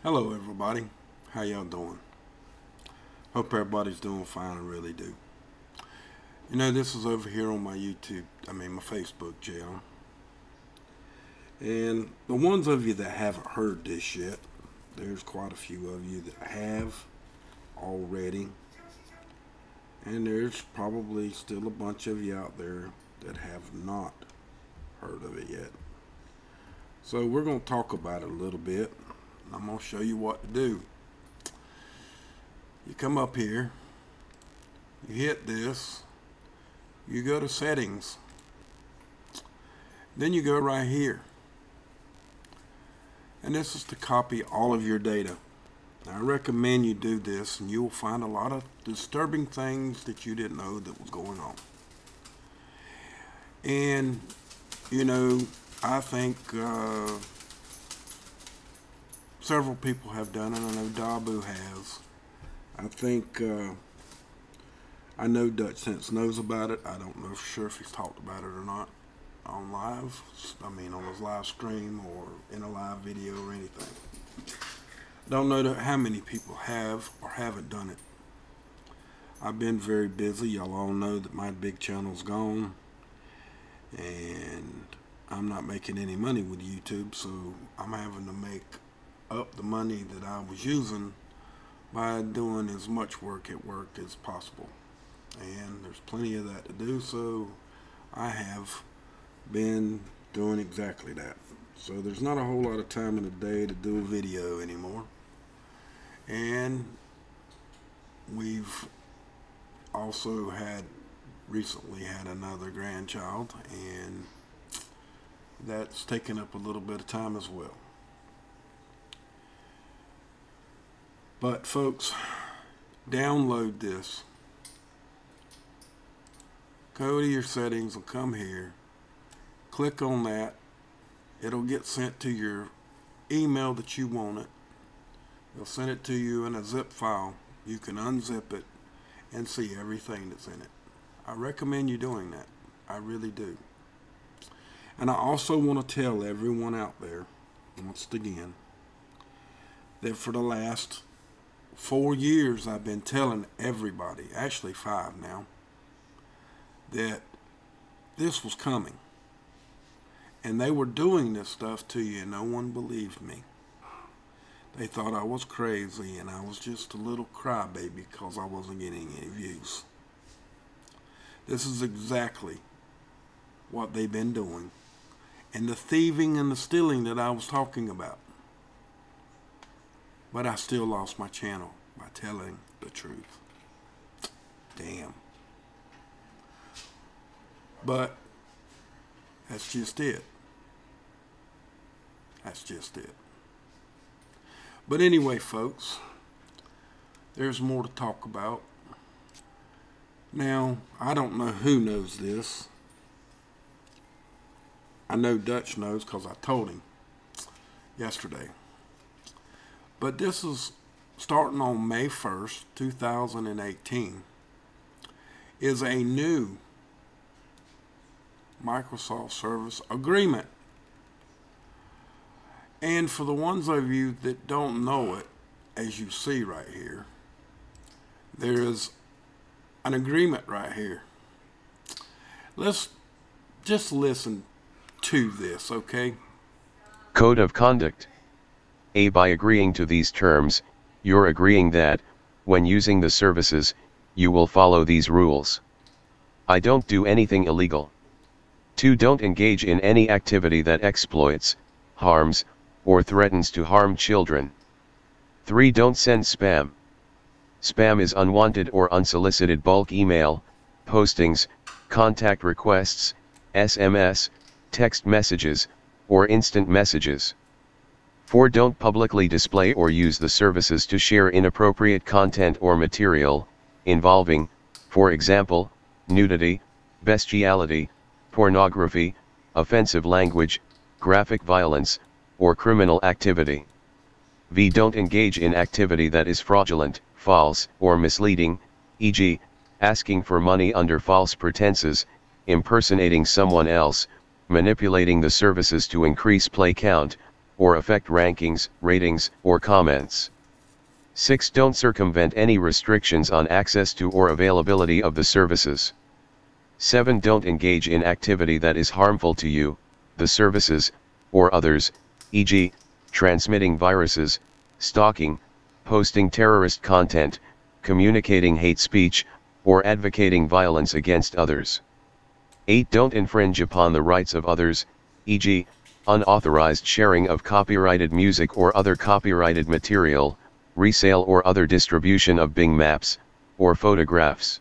Hello everybody, how y'all doing? Hope everybody's doing fine, I really do. This is over here on my my Facebook channel. And the ones of you that haven't heard this yet, there's quite a few of you that have already. And there's probably still a bunch of you out there that have not heard of it yet. So we're going to talk about it a little bit. And I'm going to show you what to do. You come up here, you hit this, you go to settings, then you go right here, and this is to copy all of your data. Now, I recommend you do this, and you will find a lot of disturbing things that you didn't know that was going on. And I think several people have done it. I know Dabu has. I know Dutch Sense knows about it. I don't know for sure if he's talked about it or not on live. On his live stream or in a live video or anything. Don't know how many people have or haven't done it. I've been very busy. Y'all all know that my big channel's gone. And I'm not making any money with YouTube, so I'm having to make up the money that I was using by doing as much work at work as possible. And there's plenty of that to do, so I have been doing exactly that. So there's not a whole lot of time in the day to do a video anymore. And we've also recently had another grandchild, and that's taken up a little bit of time as well. But folks, download this. Go to your settings and come here. Click on that. It'll get sent to your email that you want it. They'll send it to you in a zip file. You can unzip it and see everything that's in it. I recommend you doing that. I really do. And I also want to tell everyone out there, once again, that for the last 4 years I've been telling everybody, actually 5 now, that this was coming. And they were doing this stuff to you and no one believed me. They thought I was crazy and I was just a little crybaby because I wasn't getting any views. This is exactly what they've been doing. And the thieving and the stealing that I was talking about. But I still lost my channel by telling the truth. Damn. But that's just it. That's just it. But anyway, folks, there's more to talk about. Now, I don't know who knows this. I know Dutch knows because I told him yesterday. But this is starting on May 1st, 2018, is a new Microsoft Service Agreement. And for the ones of you that don't know it, as you see right here, there is an agreement right here. Let's just listen to this, okay? Code of Conduct. A. By agreeing to these terms, you're agreeing that, when using the services, you will follow these rules. I don't do anything illegal. 2. Don't engage in any activity that exploits, harms, or threatens to harm children. 3. Don't send spam. Spam is unwanted or unsolicited bulk email, postings, contact requests, SMS, text messages, or instant messages. 4. Don't publicly display or use the services to share inappropriate content or material, involving, for example, nudity, bestiality, pornography, offensive language, graphic violence, or criminal activity. V. Don't engage in activity that is fraudulent, false, or misleading, e.g., asking for money under false pretenses, impersonating someone else, manipulating the services to increase play count, or affect rankings, ratings, or comments. 6. Don't circumvent any restrictions on access to or availability of the services. 7. Don't engage in activity that is harmful to you, the services, or others, e.g., transmitting viruses, stalking, posting terrorist content, communicating hate speech, or advocating violence against others. 8. Don't infringe upon the rights of others, e.g., unauthorized sharing of copyrighted music or other copyrighted material, resale or other distribution of Bing maps, or photographs.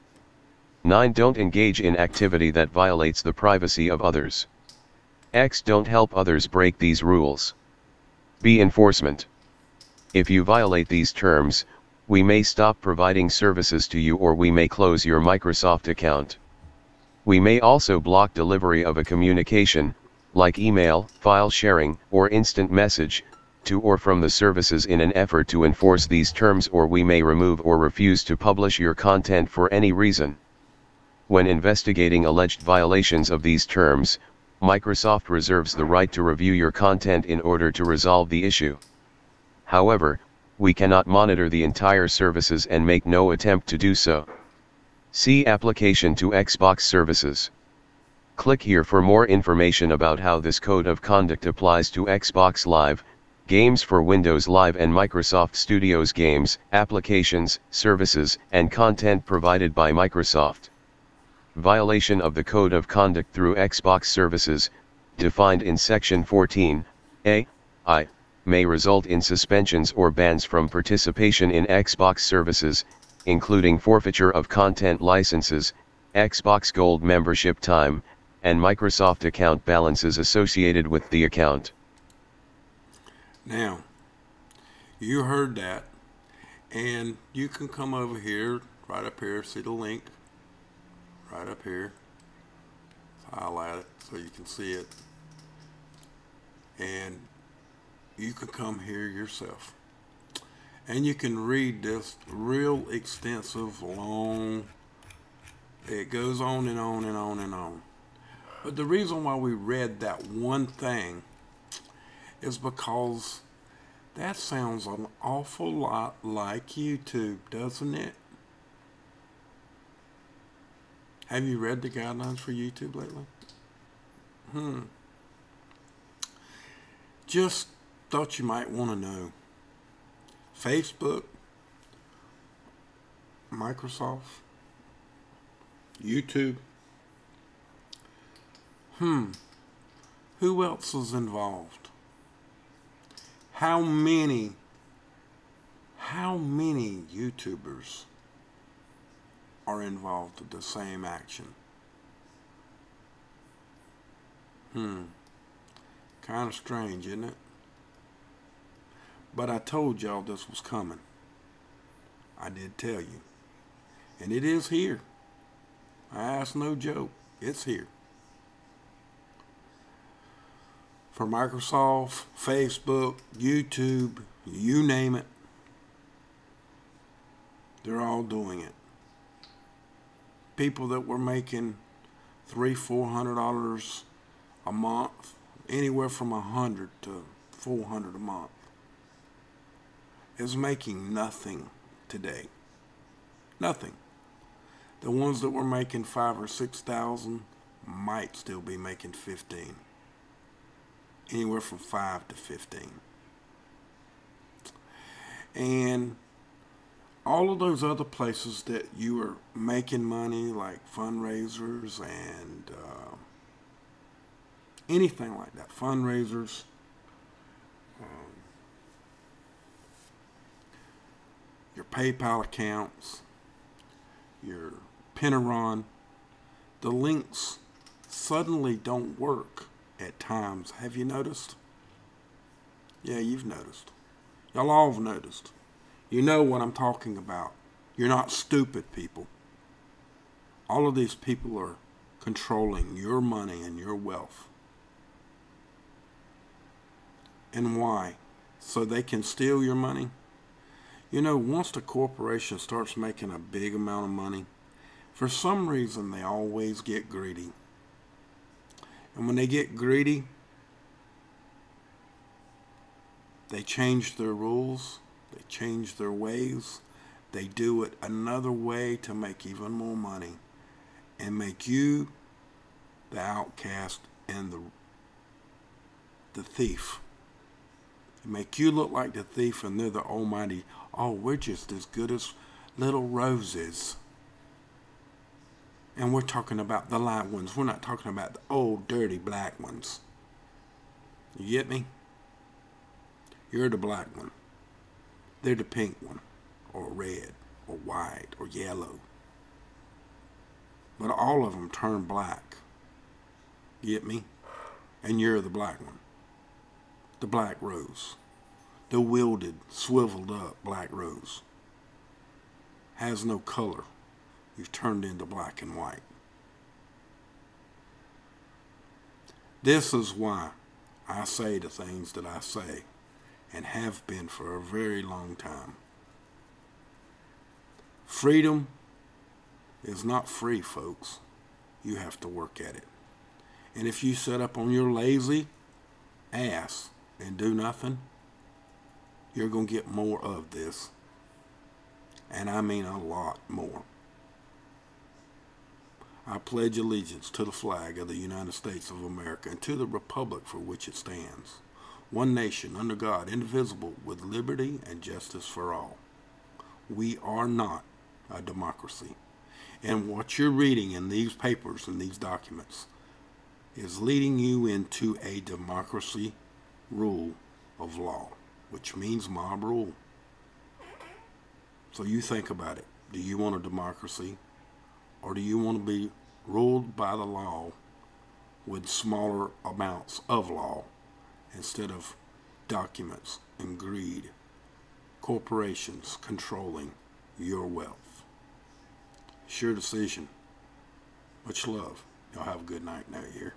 9. Don't engage in activity that violates the privacy of others. X. Don't help others break these rules. B. Enforcement. If you violate these terms, we may stop providing services to you, or we may close your Microsoft account. We may also block delivery of a communication, like email, file sharing, or instant message, to or from the services in an effort to enforce these terms, or we may remove or refuse to publish your content for any reason. When investigating alleged violations of these terms, Microsoft reserves the right to review your content in order to resolve the issue. However, we cannot monitor the entire services and make no attempt to do so. See Application to Xbox Services. Click here for more information about how this code of conduct applies to Xbox Live, games for Windows Live and Microsoft Studios games, applications, services, and content provided by Microsoft. Violation of the code of conduct through Xbox services, defined in Section 14a, I, may result in suspensions or bans from participation in Xbox services, including forfeiture of content licenses, Xbox Gold membership time, and Microsoft account balances associated with the account. Now, you heard that, and you can come over here, right up here, see the link, right up here, highlight it so you can see it, and you can come here yourself, and you can read this real extensive, long, it goes on and on and on and on. But the reason why we read that one thing is because that sounds an awful lot like YouTube, doesn't it? Have you read the guidelines for YouTube lately? Just thought you might want to know. Facebook, Microsoft, YouTube. Who else is involved? How many YouTubers are involved in the same action? Kind of strange, isn't it? But I told y'all this was coming. I did tell you. And it is here. That's no joke. It's here. For Microsoft, Facebook, YouTube, you name it, they're all doing it. People that were making $300-400 a month, anywhere from $100 to $400 a month, is making nothing today. Nothing. The ones that were making $5,000 or $6,000 might still be making 15. Anywhere from 5 to 15. And all of those other places that you are making money, like fundraisers and anything like that, fundraisers, your PayPal accounts, your Pineron, the links suddenly don't work at times. Have you noticed? Yeah, you've noticed. Y'all all have noticed. You know what I'm talking about. You're not stupid people. All of these people are controlling your money and your wealth. And why? So they can steal your money? You know, once the corporation starts making a big amount of money, for some reason they always get greedy. And when they get greedy, They change their rules. They change their ways. They do it another way to make even more money and make you the outcast and the thief. They make you look like the thief and they're the almighty. Oh, we're just as good as little roses. And we're talking about the light ones. We're not talking about the old dirty black ones. You get me? You're the black one. They're the pink one, or red, or white, or yellow. But all of them turn black. You get me? And you're the black one. The black rose. The wilted, swiveled up black rose. Has no color. You've turned into black and white. This is why I say the things that I say, and have been for a very long time. Freedom is not free, folks. You have to work at it. And if you sit up on your lazy ass and do nothing, you're going to get more of this. And I mean a lot more. I pledge allegiance to the flag of the United States of America and to the republic for which it stands, one nation under God, indivisible, with liberty and justice for all. We are not a democracy. And what you're reading in these papers and these documents is leading you into a democracy rule of law, which means mob rule. So you think about it. Do you want a democracy? Or do you want to be ruled by the law with smaller amounts of law instead of documents and greed, corporations controlling your wealth? It's your decision. Much love. Y'all have a good night now here.